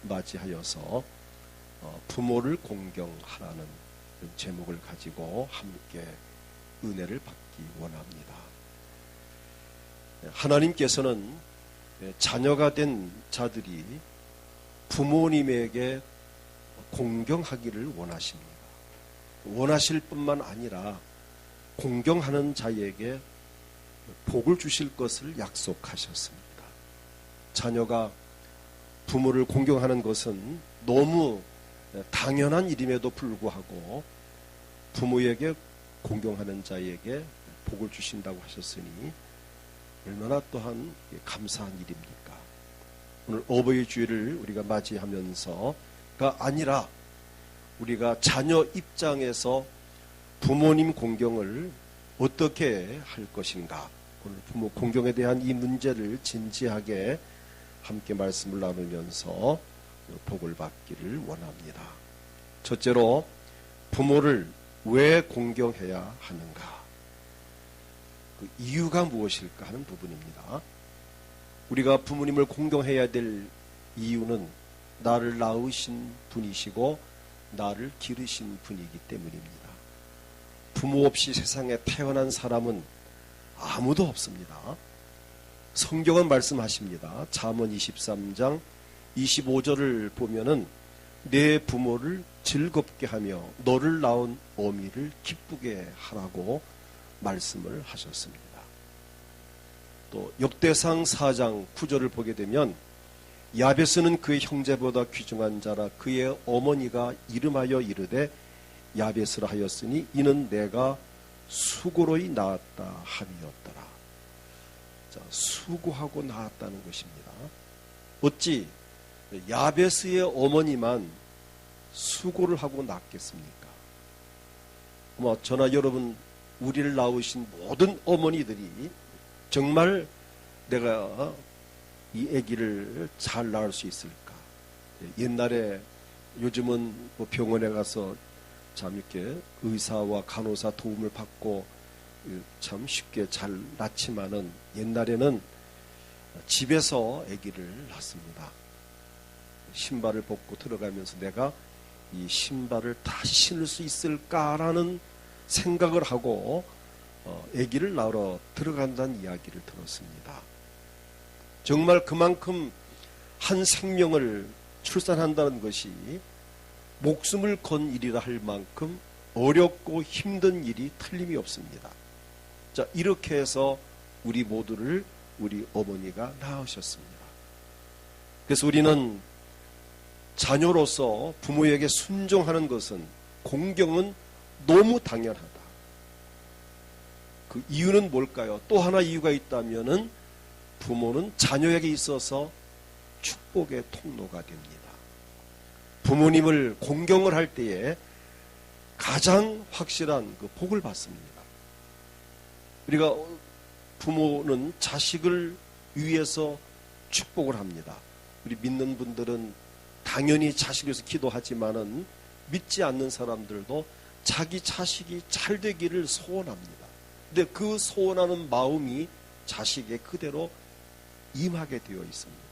맞이하여서 부모를 공경하라는 제목을 가지고 함께 은혜를 받기 원합니다. 하나님께서는 자녀가 된 자들이 부모님에게 공경하기를 원하십니다. 원하실 뿐만 아니라 공경하는 자에게 복을 주실 것을 약속하셨습니다. 자녀가 부모를 공경하는 것은 너무 당연한 일임에도 불구하고 부모에게 공경하는 자에게 복을 주신다고 하셨으니 얼마나 또한 감사한 일입니까? 오늘 어버이 주일을 우리가 맞이하면서가 아니라 우리가 자녀 입장에서 부모님 공경을 어떻게 할 것인가, 오늘 부모 공경에 대한 이 문제를 진지하게 함께 말씀을 나누면서 복을 받기를 원합니다. 첫째로 부모를 왜 공경해야 하는가, 그 이유가 무엇일까 하는 부분입니다. 우리가 부모님을 공경해야 될 이유는 나를 낳으신 분이시고 나를 기르신 분이기 때문입니다. 부모 없이 세상에 태어난 사람은 아무도 없습니다. 성경은 말씀하십니다. 잠언 23장 25절을 보면은 내 부모를 즐겁게 하며 너를 낳은 어미를 기쁘게 하라고 말씀을 하셨습니다. 또 역대상 4장 9절을 보게 되면 야베스는 그의 형제보다 귀중한 자라 그의 어머니가 이름하여 이르되 야베스라 하였으니 이는 내가 수고로이 낳았다 함이었더라. 자, 수고하고 낳았다는 것입니다. 어찌 야베스의 어머니만 수고를 하고 낳겠습니까? 저나 여러분, 우리를 낳으신 모든 어머니들이 정말 내가 이 아기를 잘 낳을 수 있을까? 옛날에, 요즘은 병원에 가서 참 이렇게 의사와 간호사 도움을 받고 참 쉽게 잘 낳지만은 옛날에는 집에서 아기를 낳습니다. 신발을 벗고 들어가면서 내가 이 신발을 다시 신을 수 있을까라는 생각을 하고 아기를 낳으러 들어간다는 이야기를 들었습니다. 정말 그만큼 한 생명을 출산한다는 것이 목숨을 건 일이라 할 만큼 어렵고 힘든 일이 틀림이 없습니다. 자, 이렇게 해서 우리 모두를 우리 어머니가 낳으셨습니다. 그래서 우리는 자녀로서 부모에게 순종하는 것은, 공경은 너무 당연하다. 그 이유는 뭘까요? 또 하나 이유가 있다면은 부모는 자녀에게 있어서 축복의 통로가 됩니다. 부모님을 공경을 할 때에 가장 확실한 그 복을 받습니다. 우리가 부모는 자식을 위해서 축복을 합니다. 우리 믿는 분들은 당연히 자식을 위해서 기도하지만은 믿지 않는 사람들도 자기 자식이 잘 되기를 소원합니다. 근데 그 소원하는 마음이 자식에 그대로 임하게 되어 있습니다.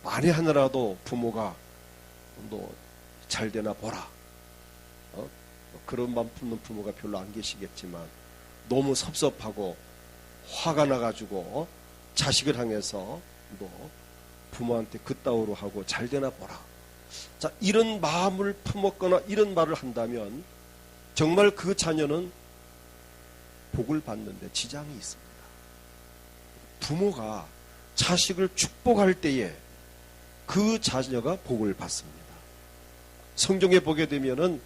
만에 하나라도 부모가 너 잘 되나 보라, 그런 마음 품는 부모가 별로 안 계시겠지만 너무 섭섭하고 화가 나가지고 자식을 향해서 너 부모한테 그따위로 하고 잘 되나 보라, 자, 이런 마음을 품었거나 이런 말을 한다면 정말 그 자녀는 복을 받는데 지장이 있습니다. 부모가 자식을 축복할 때에 그 자녀가 복을 받습니다. 성경에 보게 되면은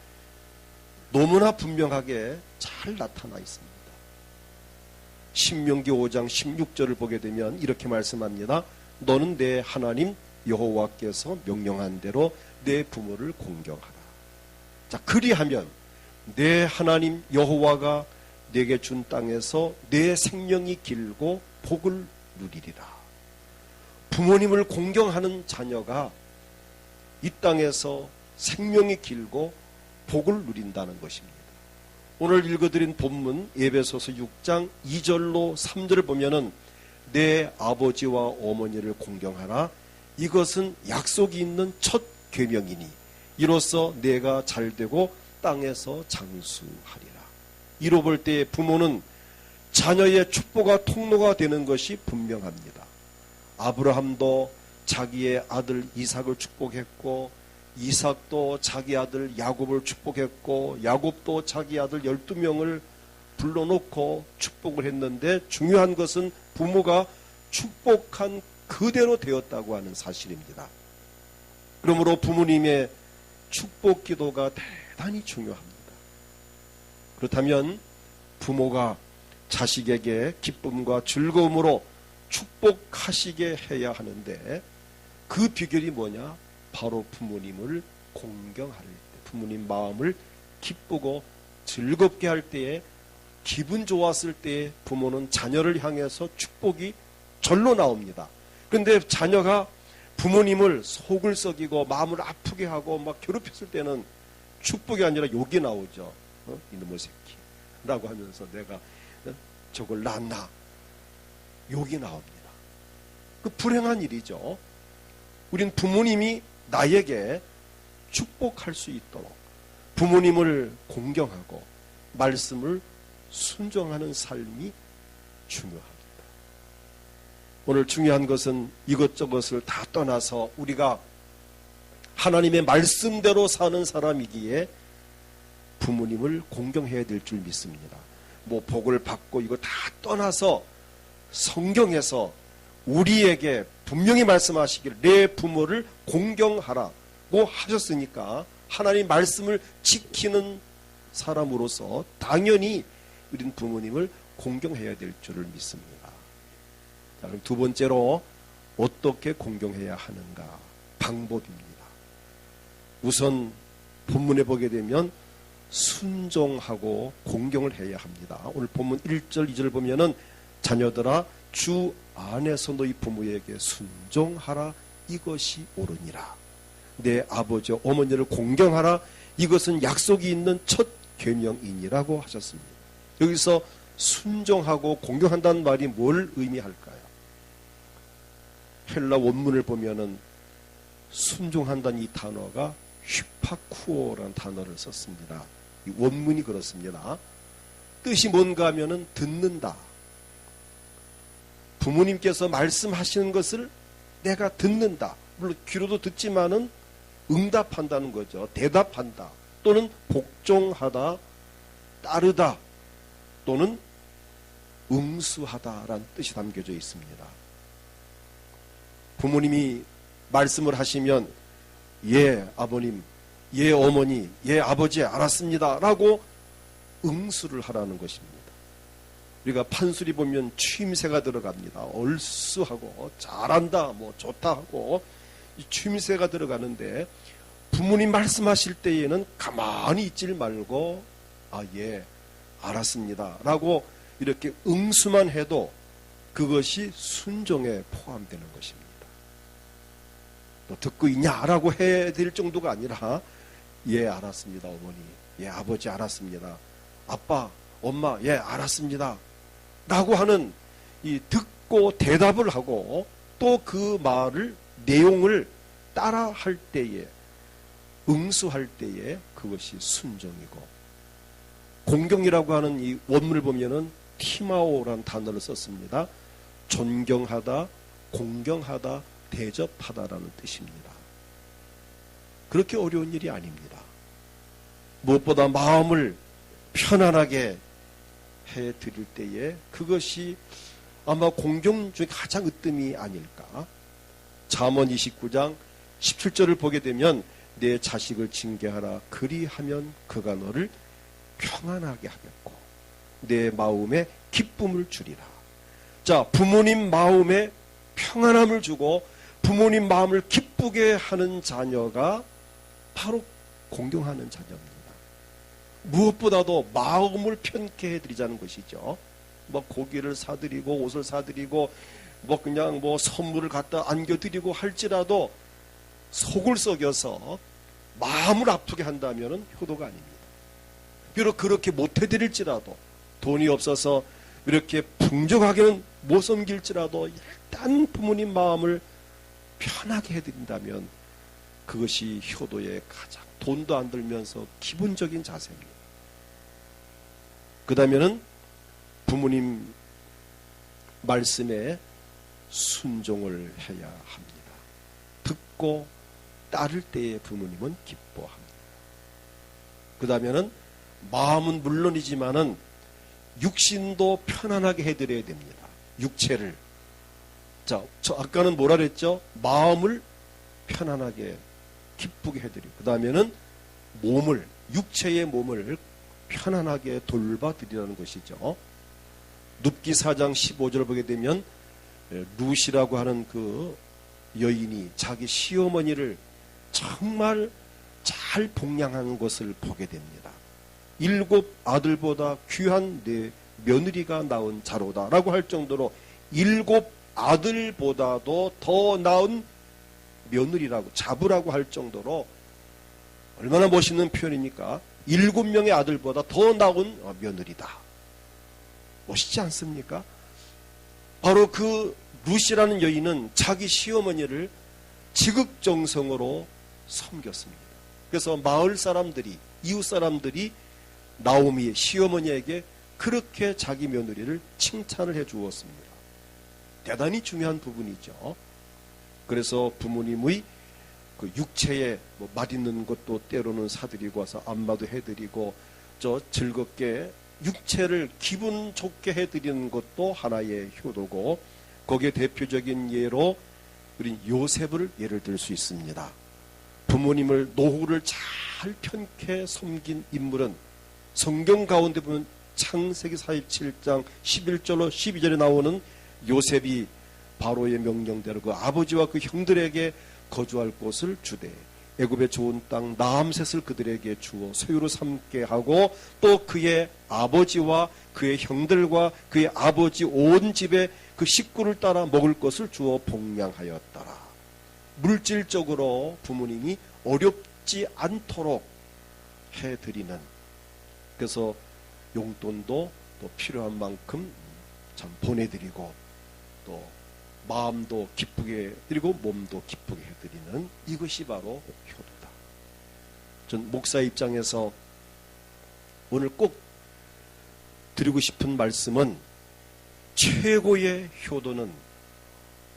너무나 분명하게 잘 나타나 있습니다. 신명기 5장 16절을 보게 되면 이렇게 말씀합니다. 너는 내 하나님 여호와께서 명령한 대로 내 부모를 공경하라. 자, 그리하면 내 하나님 여호와가 내게 준 땅에서 내 생명이 길고 복을 누리리라. 부모님을 공경하는 자녀가 이 땅에서 생명이 길고 복을 누린다는 것입니다. 오늘 읽어드린 본문 에베소서 6장 2절로 3절을 보면은 내 아버지와 어머니를 공경하라. 이것은 약속이 있는 첫 계명이니 이로써 내가 잘되고 땅에서 장수하리라. 이로 볼 때 부모는 자녀의 축복과 통로가 되는 것이 분명합니다. 아브라함도 자기의 아들 이삭을 축복했고, 이삭도 자기 아들 야곱을 축복했고, 야곱도 자기 아들 12명을 불러놓고 축복을 했는데, 중요한 것은 부모가 축복한 그대로 되었다고 하는 사실입니다. 그러므로 부모님의 축복 기도가 대단히 중요합니다. 그렇다면 부모가 자식에게 기쁨과 즐거움으로 축복하시게 해야 하는데, 그 비결이 뭐냐? 바로 부모님을 공경할 때, 부모님 마음을 기쁘고 즐겁게 할 때에, 기분 좋았을 때에 부모는 자녀를 향해서 축복이 절로 나옵니다. 그런데 자녀가 부모님을 속을 썩이고 마음을 아프게 하고 막 괴롭혔을 때는 축복이 아니라 욕이 나오죠. 이놈의 새끼 라고 하면서 내가 저걸 낳나, 욕이 나옵니다. 그 불행한 일이죠. 우린 부모님이 나에게 축복할 수 있도록 부모님을 공경하고 말씀을 순종하는 삶이 중요합니다. 오늘 중요한 것은 이것저것을 다 떠나서 우리가 하나님의 말씀대로 사는 사람이기에 부모님을 공경해야 될 줄 믿습니다. 뭐 복을 받고 이거 다 떠나서 성경에서 우리에게 분명히 말씀하시길 내 부모를 공경하라고 하셨으니까 하나님 말씀을 지키는 사람으로서 당연히 우린 부모님을 공경해야 될 줄을 믿습니다. 자, 그럼 두 번째로 어떻게 공경해야 하는가? 방법입니다. 우선 본문에 보게 되면 순종하고 공경을 해야 합니다. 오늘 본문 1절 2절 보면은 자녀들아 주 안에서 너희 부모에게 순종하라, 이것이 옳으니라. 내 아버지 어머니를 공경하라, 이것은 약속이 있는 첫 계명이니라고 하셨습니다. 여기서 순종하고 공경한다는 말이 뭘 의미할까요? 헬라 원문을 보면은 순종한다는 이 단어가 휘파쿠오라는 단어를 썼습니다. 이 원문이 그렇습니다. 뜻이 뭔가 하면은 듣는다. 부모님께서 말씀하시는 것을 내가 듣는다. 물론 귀로도 듣지만은 응답한다는 거죠. 대답한다. 또는 복종하다, 따르다, 또는 응수하다라는 뜻이 담겨져 있습니다. 부모님이 말씀을 하시면 예 아버님, 예 어머니, 예 아버지 알았습니다 라고 응수를 하라는 것입니다. 우리가 판소리 보면 취임새가 들어갑니다. 얼쑤하고 잘한다, 뭐 좋다 하고 취임새가 들어가는데 부모님 말씀하실 때에는 가만히 있질 말고 예 알았습니다 라고 이렇게 응수만 해도 그것이 순종에 포함되는 것입니다. 너 듣고 있냐라고 해야 될 정도가 아니라 예 알았습니다 어머니, 예 아버지 알았습니다, 아빠 엄마 예 알았습니다 라고 하는 이 듣고 대답을 하고 또 그 말을 내용을 따라 할 때에, 응수할 때에 그것이 순종이고, 공경이라고 하는 이 원문을 보면은 티마오라는 단어를 썼습니다. 존경하다, 공경하다, 대접하다라는 뜻입니다. 그렇게 어려운 일이 아닙니다. 무엇보다 마음을 편안하게 해드릴 때에 그것이 아마 공경 중에 가장 으뜸이 아닐까. 잠언 29장 17절을 보게 되면 내 자식을 징계하라, 그리하면 그가 너를 평안하게 하겠고 내 마음에 기쁨을 주리라. 자, 부모님 마음에 평안함을 주고 부모님 마음을 기쁘게 하는 자녀가 바로 공경하는 자녀입니다. 무엇보다도 마음을 편케 해드리자는 것이죠. 뭐 고기를 사드리고 옷을 사드리고 뭐 그냥 뭐 선물을 갖다 안겨드리고 할지라도 속을 썩여서 마음을 아프게 한다면 효도가 아닙니다. 비록 그렇게 못해드릴지라도, 돈이 없어서 이렇게 풍족하게는 못 섬길지라도 일단 부모님 마음을 편하게 해드린다면 그것이 효도의 가장 돈도 안 들면서 기본적인 자세입니다. 그 다음에는 부모님 말씀에 순종을 해야 합니다. 듣고 따를 때에 부모님은 기뻐합니다. 그 다음에는 마음은 물론이지만은 육신도 편안하게 해드려야 됩니다. 육체를. 자, 저 아까는 뭐라 그랬죠? 마음을 편안하게 기쁘게 해드리고, 그 다음에는 몸을, 육체의 몸을 편안하게 돌봐드리라는 것이죠. 눕기 4장 15절 보게 되면 룻이라고 하는 그 여인이 자기 시어머니를 정말 잘 복양하는 것을 보게 됩니다. 7 아들보다 귀한 내 며느리가 낳은 자로다 라고 할 정도로 7 아들보다도 더 나은 며느리라고, 자부라고 할 정도로 얼마나 멋있는 표현입니까? 7명의 아들보다 더 나은 며느리다. 멋있지 않습니까? 바로 그 룻이라는 여인은 자기 시어머니를 지극정성으로 섬겼습니다. 그래서 마을 사람들이, 이웃 사람들이 나오미의 시어머니에게 그렇게 자기 며느리를 칭찬을 해 주었습니다. 대단히 중요한 부분이죠. 그래서 부모님의 그 육체에 뭐 맛있는 것도 때로는 사드리고 와서 안마도 해드리고, 저 즐겁게 육체를 기분 좋게 해드리는 것도 하나의 효도고, 거기에 대표적인 예로 우리 요셉을 예를 들 수 있습니다. 부모님을, 노후를 잘 편케 섬긴 인물은 성경 가운데 보면 창세기 47장 11절로 12절에 나오는 요셉이 바로의 명령대로 그 아버지와 그 형들에게 거주할 곳을 주되 애굽의 좋은 땅 라암셋을 그들에게 주어 소유로 삼게 하고, 또 그의 아버지와 그의 형들과 그의 아버지 온 집에 그 식구를 따라 먹을 것을 주어 복량하였더라. 물질적으로 부모님이 어렵지 않도록 해드리는, 그래서 용돈도 또 필요한 만큼 참 보내드리고, 또 마음도 기쁘게 해드리고 몸도 기쁘게 해드리는, 이것이 바로 효도다. 전 목사 입장에서 오늘 꼭 드리고 싶은 말씀은, 최고의 효도는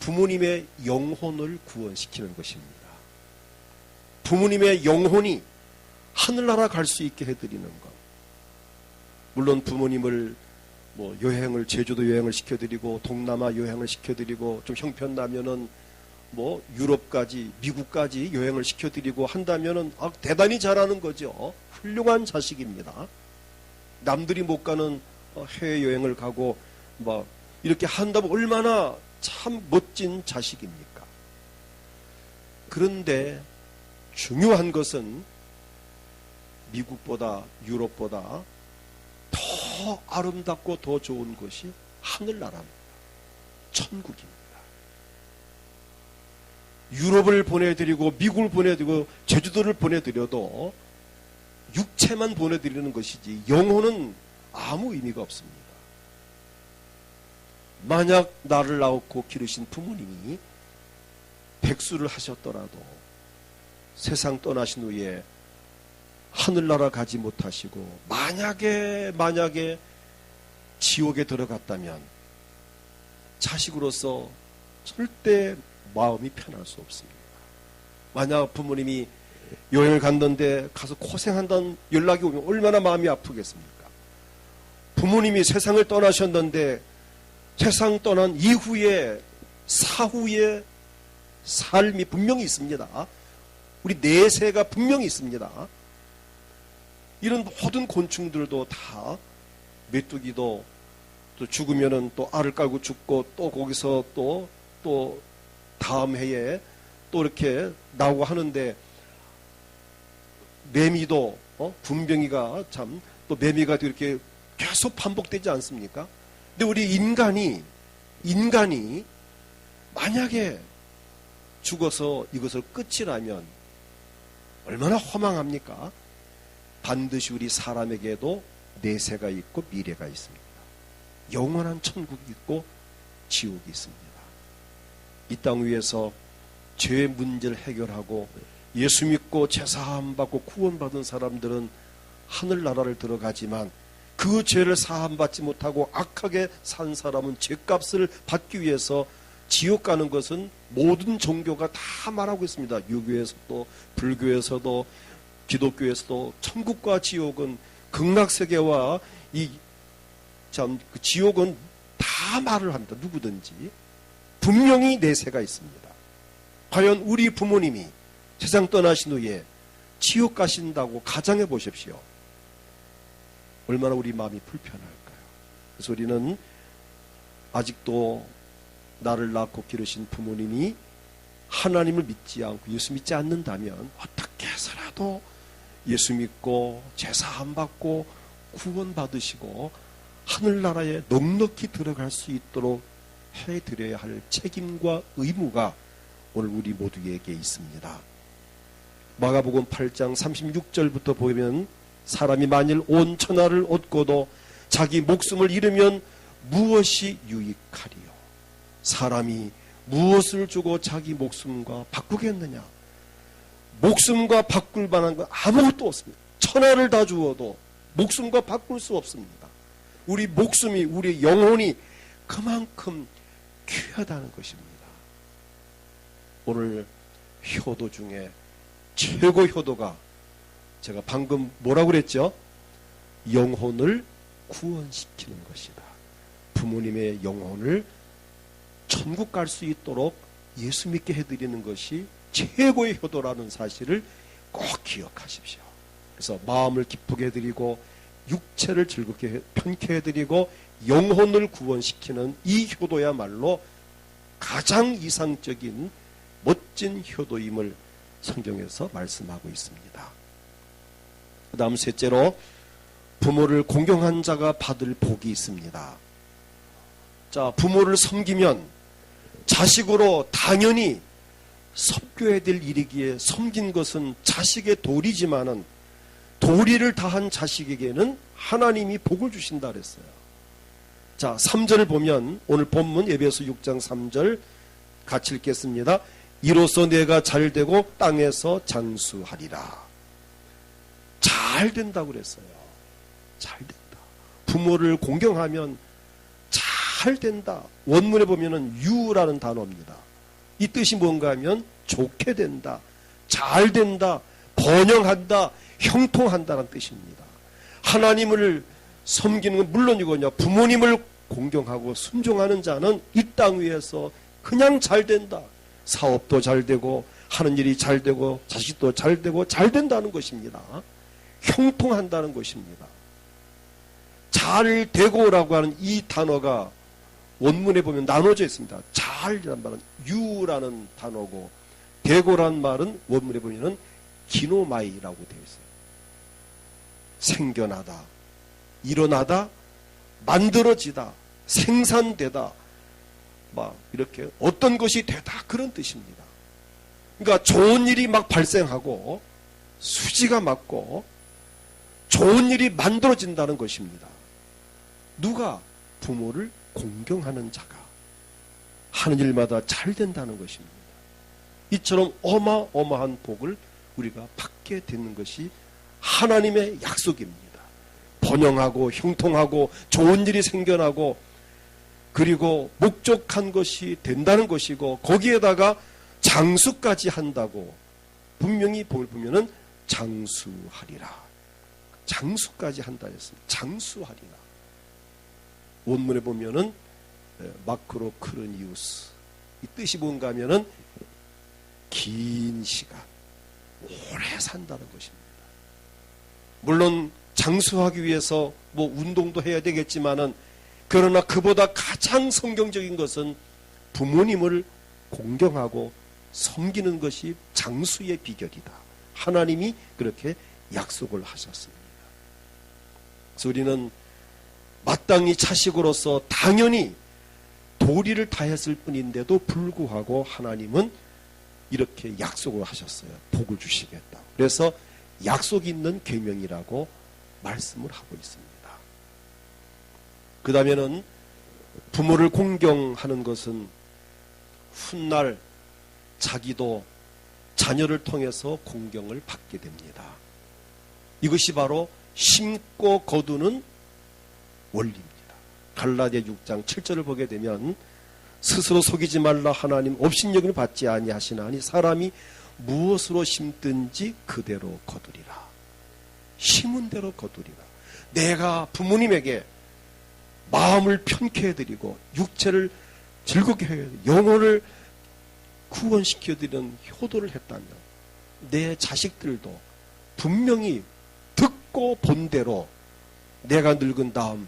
부모님의 영혼을 구원시키는 것입니다. 부모님의 영혼이 하늘나라 갈 수 있게 해드리는 것. 물론 부모님을 뭐 여행을, 제주도 여행을 시켜드리고 동남아 여행을 시켜드리고, 좀 형편나면은 뭐 유럽까지, 미국까지 여행을 시켜드리고 한다면은 대단히 잘하는 거죠. 훌륭한 자식입니다. 남들이 못 가는 해외여행을 가고 막 이렇게 한다면 얼마나 참 멋진 자식입니까? 그런데 중요한 것은 미국보다, 유럽보다 더 아름답고 더 좋은 것이 하늘나라입니다. 천국입니다. 유럽을 보내드리고 미국을 보내드리고 제주도를 보내드려도 육체만 보내드리는 것이지 영혼은 아무 의미가 없습니다. 만약 나를 낳고 기르신 부모님이 백수를 하셨더라도 세상 떠나신 후에 하늘나라 가지 못하시고 만약에 지옥에 들어갔다면 자식으로서 절대 마음이 편할 수 없습니다. 만약 부모님이 여행을 갔는데 가서 고생한다는 연락이 오면 얼마나 마음이 아프겠습니까? 부모님이 세상을 떠나셨는데 세상 떠난 이후에 사후의 삶이 분명히 있습니다. 우리 내세가 분명히 있습니다. 이런 모든 곤충들도 다, 메뚜기도 또 죽으면은 또 알을 깔고 죽고, 또 거기서 또 다음 해에 또 이렇게 나오고 하는데, 매미도 분병이가 참 또 매미가 이렇게 계속 반복되지 않습니까? 근데 우리 인간이 만약에 죽어서 이것을 끝이라면 얼마나 허망합니까? 반드시 우리 사람에게도 내세가 있고 미래가 있습니다. 영원한 천국이 있고 지옥이 있습니다. 이 땅 위에서 죄의 문제를 해결하고 예수 믿고 제사함 받고 구원받은 사람들은 하늘나라를 들어가지만 그 죄를 사함받지 못하고 악하게 산 사람은 죄값을 받기 위해서 지옥 가는 것은 모든 종교가 다 말하고 있습니다. 유교에서도 불교에서도 기독교에서도 천국과 지옥은 극락세계와 그 지옥은 다 말을 합니다. 누구든지 분명히 내세가 있습니다. 과연 우리 부모님이 세상 떠나신 후에 지옥 가신다고 가정해 보십시오. 얼마나 우리 마음이 불편할까요? 그래서 우리는 아직도 나를 낳고 기르신 부모님이 하나님을 믿지 않고 예수 믿지 않는다면 어떻게 해서라도 예수 믿고 제사함 받고 구원 받으시고 하늘나라에 넉넉히 들어갈 수 있도록 해드려야 할 책임과 의무가 오늘 우리 모두에게 있습니다. 마가복음 8장 36절부터 보면 사람이 만일 온 천하를 얻고도 자기 목숨을 잃으면 무엇이 유익하리요? 사람이 무엇을 주고 자기 목숨과 바꾸겠느냐? 목숨과 바꿀 만한 건 아무것도 없습니다. 천하를 다 주어도 목숨과 바꿀 수 없습니다. 우리 목숨이, 우리 영혼이 그만큼 귀하다는 것입니다. 오늘 효도 중에 최고 효도가 제가 방금 뭐라고 그랬죠? 영혼을 구원시키는 것이다. 부모님의 영혼을 천국 갈 수 있도록 예수 믿게 해드리는 것이 최고의 효도라는 사실을 꼭 기억하십시오. 그래서 마음을 기쁘게 해드리고 육체를 즐겁게 편케 해드리고 영혼을 구원시키는 이 효도야말로 가장 이상적인 멋진 효도임을 성경에서 말씀하고 있습니다. 그 다음 셋째로 부모를 공경한 자가 받을 복이 있습니다. 자, 부모를 섬기면 자식으로 당연히 섬겨야 될 일이기에 섬긴 것은 자식의 도리지만은 도리를 다한 자식에게는 하나님이 복을 주신다 그랬어요. 자, 3절을 보면 오늘 본문 에베소 6장 3절 같이 읽겠습니다. 이로써 내가 잘되고 땅에서 장수하리라. 잘 된다고 그랬어요. 잘 된다. 부모를 공경하면 잘 된다. 원문에 보면은 유라는 단어입니다. 이 뜻이 뭔가 하면 좋게 된다, 잘 된다, 번영한다, 형통한다는 뜻입니다. 하나님을 섬기는 건 물론이거든요. 부모님을 공경하고 순종하는 자는 이 땅 위에서 그냥 잘 된다. 사업도 잘 되고 하는 일이 잘 되고 자식도 잘 되고 잘 된다는 것입니다. 형통한다는 것입니다. 잘 되고라고 하는 이 단어가 원문에 보면 나눠져 있습니다. 잘이란 말은 유라는 단어고 되고란 말은 원문에 보면은 기노마이라고 되어 있어요. 생겨나다, 일어나다, 만들어지다, 생산되다, 막 이렇게 어떤 것이 되다 그런 뜻입니다. 그러니까 좋은 일이 막 발생하고 수지가 맞고 좋은 일이 만들어진다는 것입니다. 누가? 부모를 공경하는 자가 하는 일마다 잘 된다는 것입니다. 이처럼 어마어마한 복을 우리가 받게 되는 것이 하나님의 약속입니다. 번영하고 형통하고 좋은 일이 생겨나고 그리고 목적한 것이 된다는 것이고 거기에다가 장수까지 한다고 분명히 복을 보면은 장수하리라. 장수까지 한다 했습니다. 장수하리라. 원문에 보면은 마크로 크르니우스 이 뜻이 뭔가 하면은 긴 시간 오래 산다는 것입니다. 물론 장수하기 위해서 뭐 운동도 해야 되겠지만은 그러나 그보다 가장 성경적인 것은 부모님을 공경하고 섬기는 것이 장수의 비결이다. 하나님이 그렇게 약속을 하셨습니다. 그래서 우리는 마땅히 자식으로서 당연히 도리를 다했을 뿐인데도 불구하고 하나님은 이렇게 약속을 하셨어요. 복을 주시겠다. 그래서 약속 있는 계명이라고 말씀을 하고 있습니다. 그 다음에는 부모를 공경하는 것은 훗날 자기도 자녀를 통해서 공경을 받게 됩니다. 이것이 바로 심고 거두는 원리입니다. 갈라디아 6장 7절을 보게 되면 스스로 속이지 말라 하나님 업신여김을 받지 아니하시나니 사람이 무엇으로 심든지 그대로 거두리라. 심은 대로 거두리라. 내가 부모님에게 마음을 편케 해드리고 육체를 즐겁게 해 영혼을 구원시켜드리는 효도를 했다면 내 자식들도 분명히 듣고 본 대로 내가 늙은 다음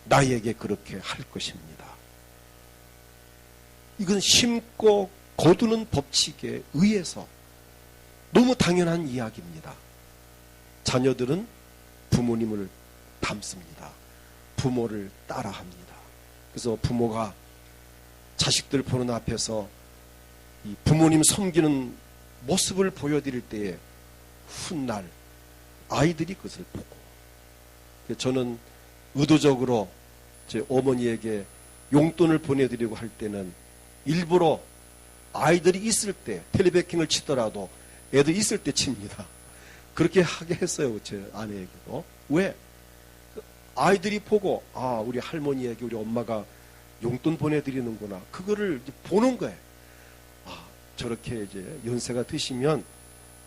나에게 그렇게 할 것입니다. 이건 심고 거두는 법칙에 의해서 너무 당연한 이야기입니다. 자녀들은 부모님을 닮습니다. 부모를 따라합니다. 그래서 부모가 자식들 보는 앞에서 이 부모님 섬기는 모습을 보여드릴 때에 훗날 아이들이 그것을 보고, 저는 의도적으로 제 어머니에게 용돈을 보내드리고 할 때는 일부러 아이들이 있을 때 텔레베킹을 치더라도 애들 있을 때 칩니다. 그렇게 하게 했어요. 제 아내에게도. 왜? 아이들이 보고 아 우리 할머니에게 우리 엄마가 용돈 보내드리는구나. 그거를 보는 거예요. 아 저렇게 이제 연세가 드시면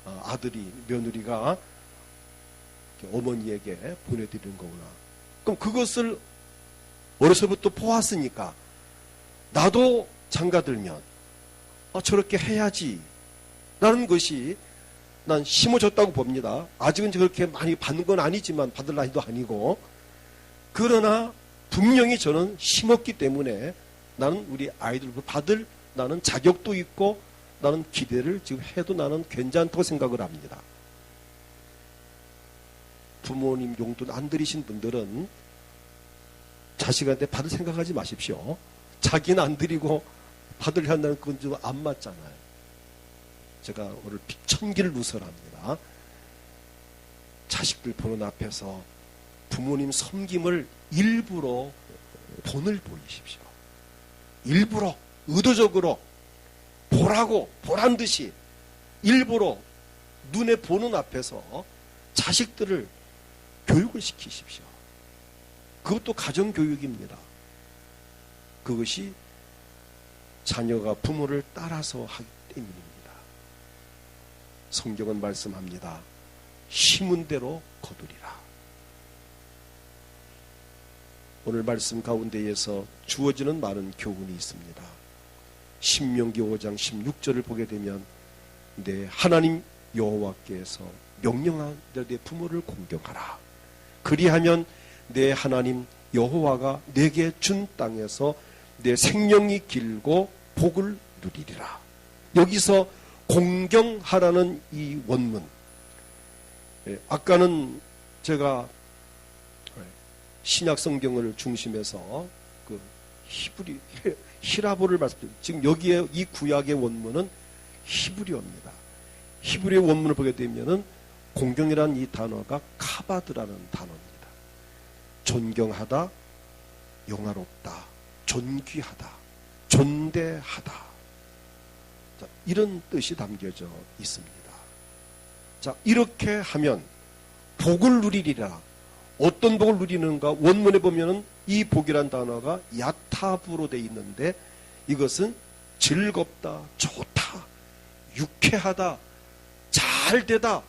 아들이 며느리가 어머니에게 보내드리는 거구나. 그럼 그것을 어려서부터 보았으니까 나도 장가들면 저렇게 해야지 라는 것이 난 심어졌다고 봅니다. 아직은 그렇게 많이 받는 건 아니지만 받을 나이도 아니고, 그러나 분명히 저는 심었기 때문에 나는 우리 아이들을 받을 나는 자격도 있고 나는 기대를 지금 해도 나는 괜찮다고 생각을 합니다. 부모님 용돈 안 드리신 분들은 자식한테 받을 생각하지 마십시오. 자기는 안 드리고 받으려 한다는 그건 좀 안 맞잖아요. 제가 오늘 천기를 누설합니다. 자식들 보는 앞에서 부모님 섬김을 일부러 본을 보이십시오. 일부러 의도적으로 보란 듯이 일부러 눈에 보는 앞에서 자식들을 교육을 시키십시오. 그것도 가정교육입니다. 그것이 자녀가 부모를 따라서 하기 때문입니다. 성경은 말씀합니다. 심은 대로 거두리라. 오늘 말씀 가운데에서 주어지는 많은 교훈이 있습니다. 신명기 5장 16절을 보게 되면 내 하나님 여호와께서 명령한 대로 내 부모를 공경하라. 그리하면 내 하나님 여호와가 내게 준 땅에서 내 생명이 길고 복을 누리리라. 여기서 공경하라는 이 원문, 아까는 제가 신약 성경을 중심해서 그 히라보를 말씀드렸죠. 지금 여기에 이 구약의 원문은 히브리어입니다. 히브리어 원문을 보게 되면은 공경이라는 이 단어가 카바드라는 단어입니다. 존경하다, 영화롭다, 존귀하다, 존대하다. 자, 이런 뜻이 담겨져 있습니다. 자, 이렇게 하면 복을 누리리라. 어떤 복을 누리는가? 원문에 보면은 이 복이란 단어가 야타브로 되어 있는데 이것은 즐겁다, 좋다, 유쾌하다, 잘되다,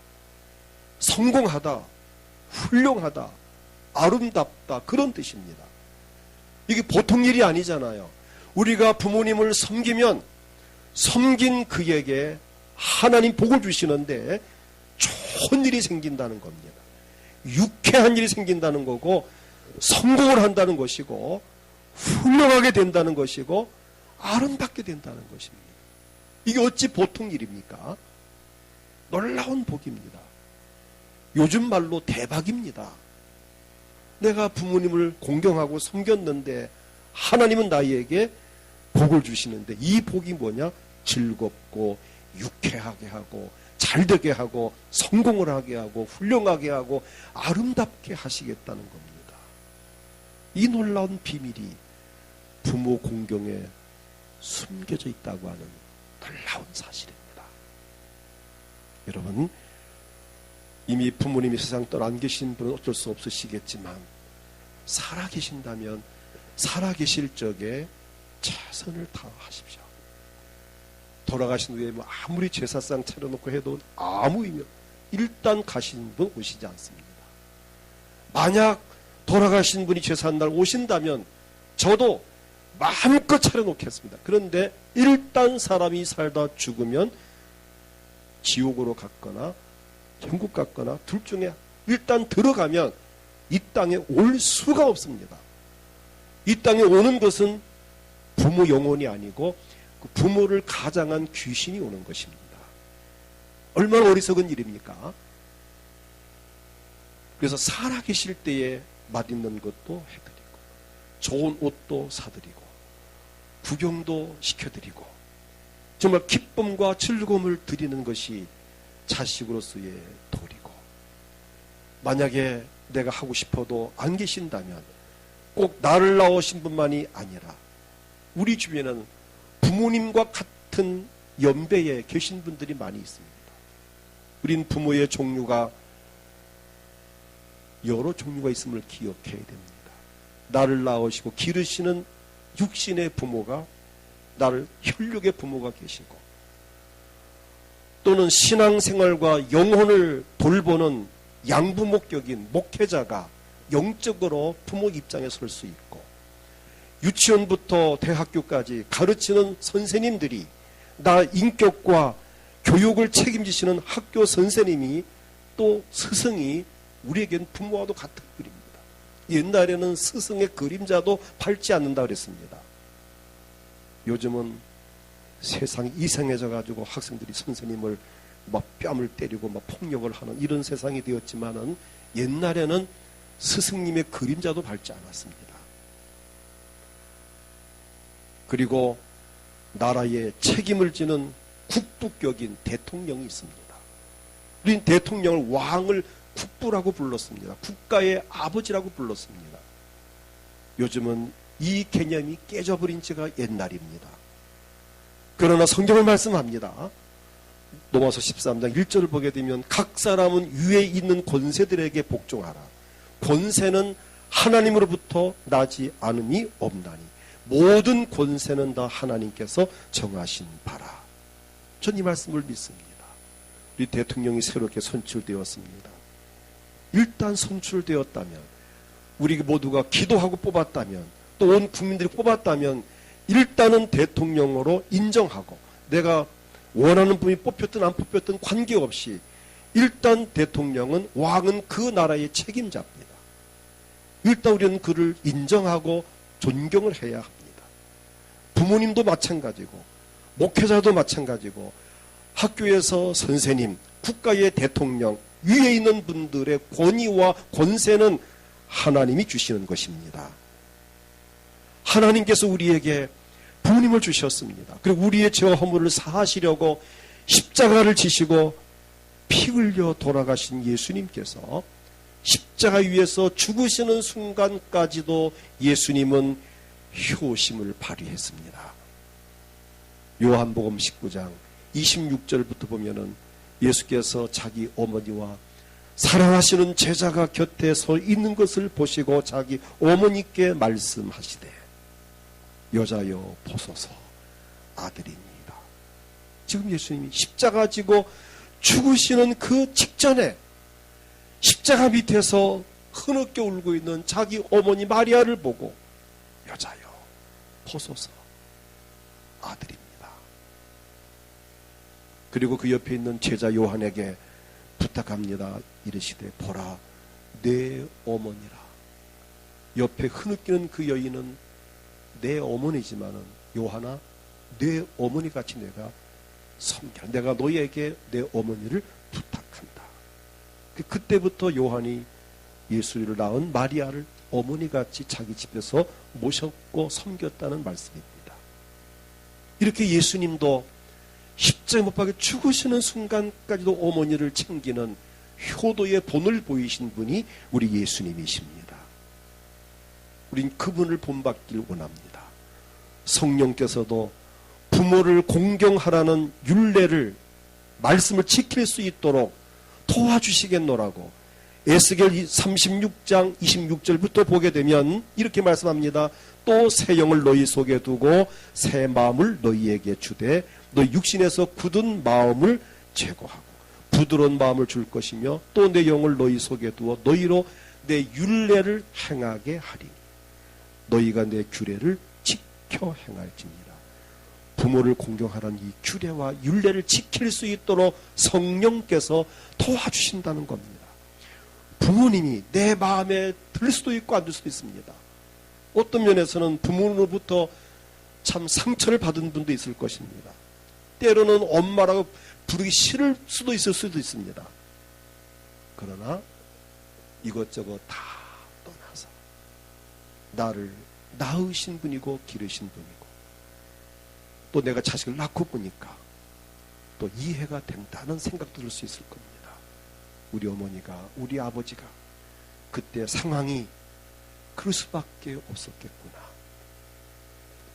성공하다, 훌륭하다, 아름답다, 그런 뜻입니다. 이게 보통 일이 아니잖아요. 우리가 부모님을 섬기면 섬긴 그에게 하나님 복을 주시는데 좋은 일이 생긴다는 겁니다. 유쾌한 일이 생긴다는 거고, 성공을 한다는 것이고, 훌륭하게 된다는 것이고, 아름답게 된다는 것입니다. 이게 어찌 보통 일입니까? 놀라운 복입니다. 요즘 말로 대박입니다. 내가 부모님을 공경하고 섬겼는데 하나님은 나에게 복을 주시는데, 이 복이 뭐냐? 즐겁고 유쾌하게 하고 잘되게 하고 성공을 하게 하고 훌륭하게 하고 아름답게 하시겠다는 겁니다. 이 놀라운 비밀이 부모 공경에 숨겨져 있다고 하는 놀라운 사실입니다. 여러분, 이미 부모님이 세상 떠나 계신 분은 어쩔 수 없으시겠지만 살아계신다면 살아계실 적에 최선을 다하십시오. 돌아가신 후에 뭐 아무리 제사상 차려놓고 해도 아무 의미, 일단 가신 분 오시지 않습니다. 만약 돌아가신 분이 제사한 날 오신다면 저도 마음껏 차려놓겠습니다. 그런데 일단 사람이 살다 죽으면 지옥으로 갔거나 천국 갔거나 둘 중에 일단 들어가면 이 땅에 올 수가 없습니다. 이 땅에 오는 것은 부모 영혼이 아니고 그 부모를 가장한 귀신이 오는 것입니다. 얼마나 어리석은 일입니까? 그래서 살아계실 때에 맛있는 것도 해드리고 좋은 옷도 사드리고 구경도 시켜드리고 정말 기쁨과 즐거움을 드리는 것이 자식으로서의 도리고, 만약에 내가 하고 싶어도 안 계신다면 꼭 나를 낳으신 분만이 아니라 우리 주변에는 부모님과 같은 연배에 계신 분들이 많이 있습니다. 우린 부모의 종류가 여러 종류가 있음을 기억해야 됩니다. 나를 낳으시고 기르시는 육신의 부모가, 나를 혈육의 부모가 계시고, 또는 신앙생활과 영혼을 돌보는 양부목격인 목회자가 영적으로 부모 입장에 설 수 있고, 유치원부터 대학교까지 가르치는 선생님들이, 나 인격과 교육을 책임지시는 학교 선생님이, 또 스승이 우리에겐 부모와도 같은 그림입니다. 옛날에는 스승의 그림자도 밟지 않는다 그랬습니다. 요즘은 세상이 이상해져 가지고 학생들이 선생님을 막 뺨을 때리고 막 폭력을 하는 이런 세상이 되었지만은, 옛날에는 스승님의 그림자도 밟지 않았습니다. 그리고 나라에 책임을 지는 국부격인 대통령이 있습니다. 우린 대통령을 왕을 국부라고 불렀습니다. 국가의 아버지라고 불렀습니다. 요즘은 이 개념이 깨져버린 지가 옛날입니다. 그러나 성경을 말씀합니다. 로마서 13장 1절을 보게 되면 각 사람은 위에 있는 권세들에게 복종하라. 권세는 하나님으로부터 나지 않음이 없나니 모든 권세는 다 하나님께서 정하신 바라. 전 이 말씀을 믿습니다. 우리 대통령이 새롭게 선출되었습니다. 일단 선출되었다면, 우리 모두가 기도하고 뽑았다면, 또 온 국민들이 뽑았다면 일단은 대통령으로 인정하고, 내가 원하는 분이 뽑혔든 안 뽑혔든 관계없이 일단 대통령은, 왕은 그 나라의 책임자입니다. 일단 우리는 그를 인정하고 존경을 해야 합니다. 부모님도 마찬가지고 목회자도 마찬가지고 학교에서 선생님, 국가의 대통령, 위에 있는 분들의 권위와 권세는 하나님이 주시는 것입니다. 하나님께서 우리에게 부모님을 주셨습니다. 그리고 우리의 죄와 허물을 사하시려고 십자가를 지시고 피 흘려 돌아가신 예수님께서 십자가 위에서 죽으시는 순간까지도 예수님은 효심을 발휘했습니다. 요한복음 19장 26절부터 보면은 예수께서 자기 어머니와 사랑하시는 제자가 곁에 서 있는 것을 보시고 자기 어머니께 말씀하시되, 여자여 보소서 아들입니다. 지금 예수님이 십자가 지고 죽으시는 그 직전에 십자가 밑에서 흐느껴 울고 있는 자기 어머니 마리아를 보고, 여자여 보소서 아들입니다. 그리고 그 옆에 있는 제자 요한에게 부탁합니다. 이르시되, 보라 내 어머니라. 옆에 흐느끼는 그 여인은 내 어머니지만은, 요한아 내 어머니같이 내가 섬겨, 내가 너희에게 내 어머니를 부탁한다. 그때부터 요한이 예수를 낳은 마리아를 어머니같이 자기 집에서 모셨고 섬겼다는 말씀입니다. 이렇게 예수님도 십자가에 못 박혀 죽으시는 순간까지도 어머니를 챙기는 효도의 본을 보이신 분이 우리 예수님이십니다. 우린 그분을 본받길 원합니다. 성령께서도 부모를 공경하라는 율례를 말씀을 지킬 수 있도록 도와주시겠노라고 에스겔 36장 26절부터 보게 되면 이렇게 말씀합니다. 또 새 영을 너희 속에 두고 새 마음을 너희에게 주되 너희 육신에서 굳은 마음을 제거하고 부드러운 마음을 줄 것이며 또 내 영을 너희 속에 두어 너희로 내 율례를 행하게 하리니 너희가 내 규례를 지켜 행할지니라. 부모를 공경하라는 이 규례와 율례를 지킬 수 있도록 성령께서 도와주신다는 겁니다. 부모님이 내 마음에 들 수도 있고 안 들 수도 있습니다. 어떤 면에서는 부모로부터 참 상처를 받은 분도 있을 것입니다. 때로는 엄마라고 부르기 싫을 수도 있을 수도 있습니다. 그러나 이것저것 다 떠나서 나를 낳으신 분이고 기르신 분이고 또 내가 자식을 낳고 보니까 또 이해가 된다는 생각도 들 수 있을 겁니다. 우리 어머니가 우리 아버지가 그때 상황이 그럴 수밖에 없었겠구나.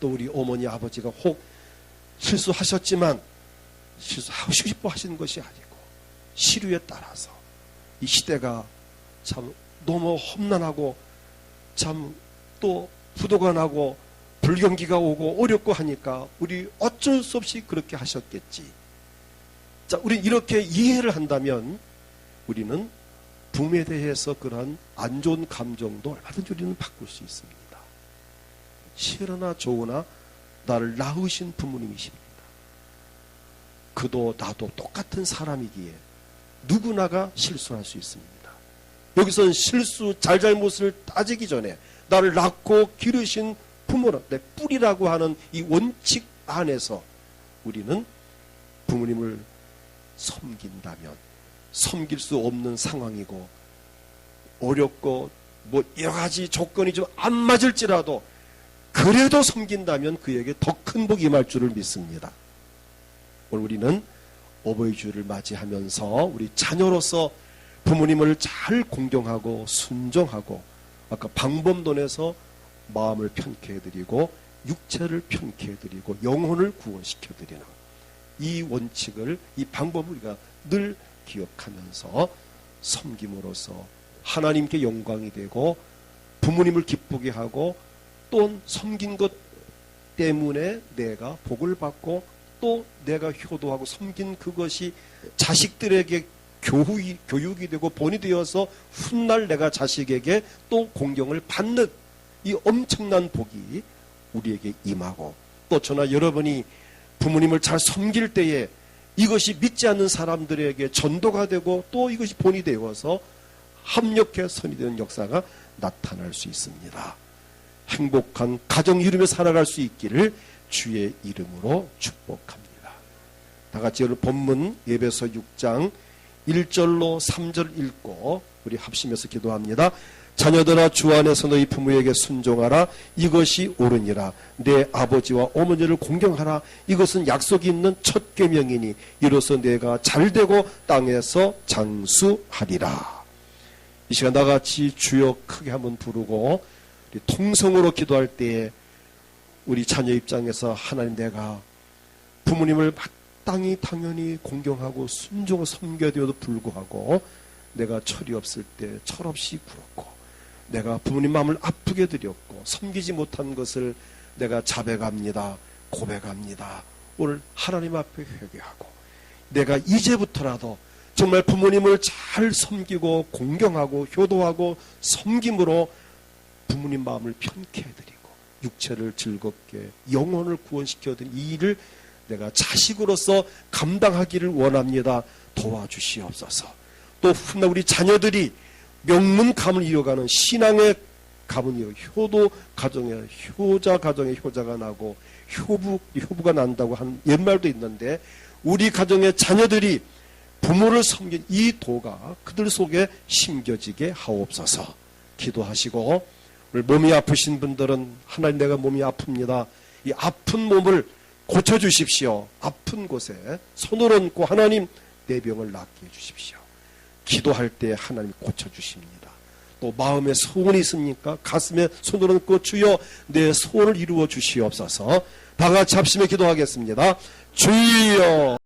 또 우리 어머니 아버지가 혹 실수하셨지만 실수하고 싶어 하시는 것이 아니고 시류에 따라서 이 시대가 참 너무 험난하고 참 또 부도가 나고 불경기가 오고 어렵고 하니까 우리 어쩔 수 없이 그렇게 하셨겠지. 자, 우리 이렇게 이해를 한다면 우리는 부모에 대해서 그러한 안 좋은 감정도 얼마든지 우리는 바꿀 수 있습니다. 싫으나 좋으나 나를 낳으신 부모님이십니다. 그도 나도 똑같은 사람이기에 누구나가 실수할 수 있습니다. 여기서는 실수, 잘잘못을 따지기 전에 나를 낳고 기르신 부모는 내 뿌리라고 하는 이 원칙 안에서 우리는 부모님을 섬긴다면 섬길 수 없는 상황이고 어렵고 뭐 여러 가지 조건이 좀 안 맞을지라도 그래도 섬긴다면 그에게 더 큰 복이 임할 줄을 믿습니다. 오늘 우리는 어버이 주를 맞이하면서 우리 자녀로서 부모님을 잘 공경하고 순종하고 아까 방법론에서 마음을 편케 해드리고 육체를 편케 해드리고 영혼을 구원시켜 드리는 이 원칙을 이 방법을 우리가 늘 기억하면서 섬김으로써 하나님께 영광이 되고 부모님을 기쁘게 하고 또 섬긴 것 때문에 내가 복을 받고 또 내가 효도하고 섬긴 그것이 자식들에게 교육이 되고 본이 되어서 훗날 내가 자식에게 또 공경을 받는 이 엄청난 복이 우리에게 임하고 또 저나 여러분이 부모님을 잘 섬길 때에 이것이 믿지 않는 사람들에게 전도가 되고 또 이것이 본이 되어서 합력해 선이 되는 역사가 나타날 수 있습니다. 행복한 가정 이루며 살아갈 수 있기를 주의 이름으로 축복합니다. 다 같이 오늘 본문 에베소 6장 1절로 3절 읽고 우리 합심해서 기도합니다. 자녀들아 주 안에서 너희 부모에게 순종하라. 이것이 옳으니라. 내 아버지와 어머니를 공경하라. 이것은 약속이 있는 첫 계명이니 이로써 내가 잘되고 땅에서 장수하리라. 이 시간 나같이 주여 크게 한번 부르고 우리 통성으로 기도할 때에 우리 자녀 입장에서 하나님 내가 부모님을 마땅히 당연히 공경하고 순종을 섬겨야 되어도 불구하고 내가 철이 없을 때 철없이 굴었고 내가 부모님 마음을 아프게 드렸고 섬기지 못한 것을 내가 자백합니다. 고백합니다. 오늘 하나님 앞에 회개하고 내가 이제부터라도 정말 부모님을 잘 섬기고 공경하고 효도하고 섬김으로 부모님 마음을 편케 해드리고 육체를 즐겁게 영혼을 구원시켜드린 이 일을 내가 자식으로서 감당하기를 원합니다. 도와주시옵소서. 또 훗날 우리 자녀들이 명문감을 이어가는 신앙의 가문이 효도 가정에 효자 가정에 효자가 나고 효부가 난다고 하는 옛말도 있는데 우리 가정의 자녀들이 부모를 섬긴 이 도가 그들 속에 심겨지게 하옵소서. 기도하시고 오늘 몸이 아프신 분들은 하나님 내가 몸이 아픕니다. 이 아픈 몸을 고쳐주십시오. 아픈 곳에 손을 얹고 하나님 내 병을 낫게 해주십시오. 기도할 때 하나님 고쳐주십니다. 또 또 마음에 소원이 있습니까? 가슴에 손을 얹고 주여 내 소원을 이루어 주시옵소서. 다 같이 합심해 기도하겠습니다. 주여